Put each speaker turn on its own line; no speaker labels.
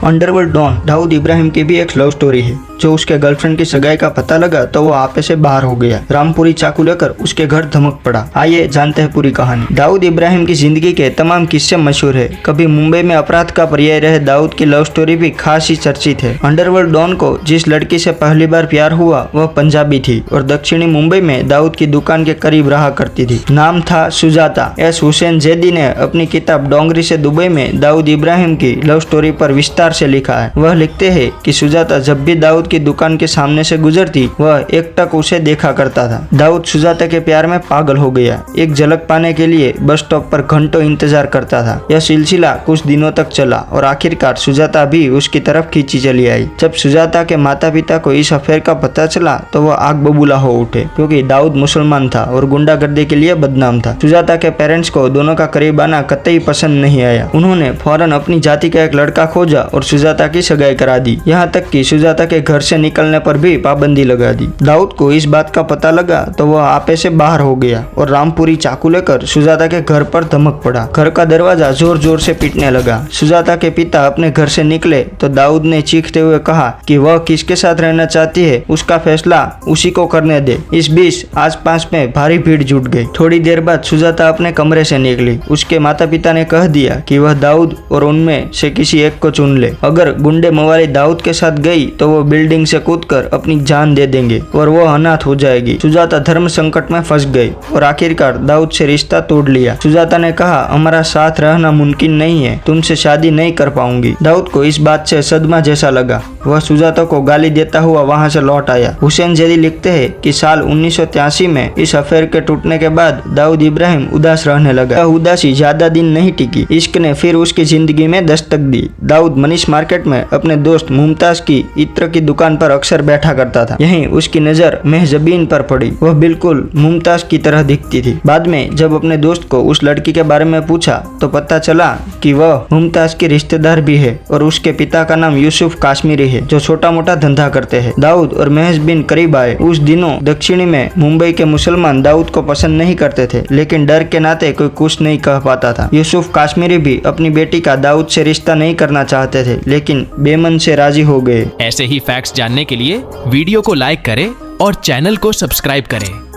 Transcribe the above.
Underworld don Dawood Ibrahim की भी एक लव स्टोरी है। जो उसके गर्लफ्रेंड की सगाई का पता लगा तो वो आपे से बाहर हो गया। रामपुरी चाकू लेकर उसके घर धमक पड़ा। आइए जानते हैं पूरी कहानी। दाऊद इब्राहिम की जिंदगी के तमाम किस्से मशहूर है। कभी मुंबई में अपराध का पर्याय रहे दाऊद की लव स्टोरी भी खास ही चर्चित है। अंडरवर्ल्ड डॉन को जिस लड़की से पहली बार प्यार हुआ वह पंजाबी थी और दक्षिणी मुंबई में दाऊद की दुकान के करीब रहा करती थी। नाम था सुजाता। एस हुसैन जैदी ने अपनी किताब डोंगरी से दुबई में दाऊद इब्राहिम की लव स्टोरी पर विस्तार से लिखा है। वह लिखते हैं कि सुजाता जब भी दाऊद की दुकान के सामने से गुजरती वह एकटक उसे देखा करता था। दाऊद सुजाता के प्यार में पागल हो गया। एक झलक पाने के लिए बस स्टॉप पर घंटों इंतजार करता था। यह सिलसिला कुछ दिनों तक चला और आखिरकार सुजाता भी उसकी तरफ खींची चली आई। जब सुजाता के माता पिता को इस अफेयर का पता चला तो वह आग बबूला हो उठे, क्योंकि दाऊद मुसलमान था और गुंडागर्दी के लिए बदनाम था। सुजाता के पेरेंट्स को दोनों का करीब आना कतई पसंद नहीं आया। उन्होंने फौरन अपनी जाति का एक लड़का खोजा और सुजाता की सगाई करा दी। यहाँ तक कि सुजाता के घर से निकलने पर भी पाबंदी लगा दी। दाऊद को इस बात का पता लगा तो वह आपे से बाहर हो गया और रामपुरी चाकू लेकर सुजाता के घर पर धमक पड़ा। घर का दरवाजा जोर जोर से पीटने लगा। सुजाता के पिता अपने घर से निकले तो दाऊद ने चीखते हुए कहा कि वह किसके साथ रहना चाहती है उसका फैसला उसी को करने दे। इस बीच आसपास में भारी भीड़ जुट गई। थोड़ी देर बाद सुजाता अपने कमरे से निकली। उसके माता पिता ने कह दिया कि वह दाऊद और उनमें से किसी एक को चुन ले। अगर गुंडे मवाली दाऊद के साथ गई तो वो बिल्डिंग से कूदकर अपनी जान दे देंगे और वो अनाथ हो जाएगी। सुजाता धर्म संकट में फंस गई और आखिरकार दाऊद से रिश्ता तोड़ लिया। सुजाता ने कहा, हमारा साथ रहना मुमकिन नहीं है, तुमसे शादी नहीं कर पाऊंगी। दाऊद को इस बात से सदमा जैसा लगा। वह सुजाता को गाली देता हुआ वहां से लौट आया। हुसैन जैदी लिखते हैं कि साल 1983 में इस अफेयर के टूटने के बाद दाऊद इब्राहिम उदास रहने लगा। यह उदासी ज्यादा दिन नहीं टिकी। इश्क ने फिर उसकी जिंदगी में दस्तक दी। दाऊद मनीष मार्केट में अपने दोस्त मुमताज की इत्र की दुकान पर अक्सर बैठा करता था। यहीं उसकी नजर मेहजबीन पर पड़ी। वह बिल्कुल मुमताज की तरह दिखती थी। बाद में जब अपने दोस्त को उस लड़की के बारे में पूछा तो पता चला कि वह मुमताज की रिश्तेदार भी है और उसके पिता का नाम यूसुफ काश्मीरी है, जो छोटा मोटा धंधा करते हैं। दाऊद और मेहजबीन करीब आए। उस दिनों दक्षिणी में मुंबई के मुसलमान दाऊद को पसंद नहीं करते थे, लेकिन डर के नाते कोई कुछ नहीं कह पाता था। यूसुफ काश्मीरी भी अपनी बेटी का दाऊद से रिश्ता नहीं करना चाहते थे, लेकिन बेमन से राजी हो गए।
ऐसे ही फैक्ट्स जानने के लिए वीडियो को लाइक करें और चैनल को सब्सक्राइब करें।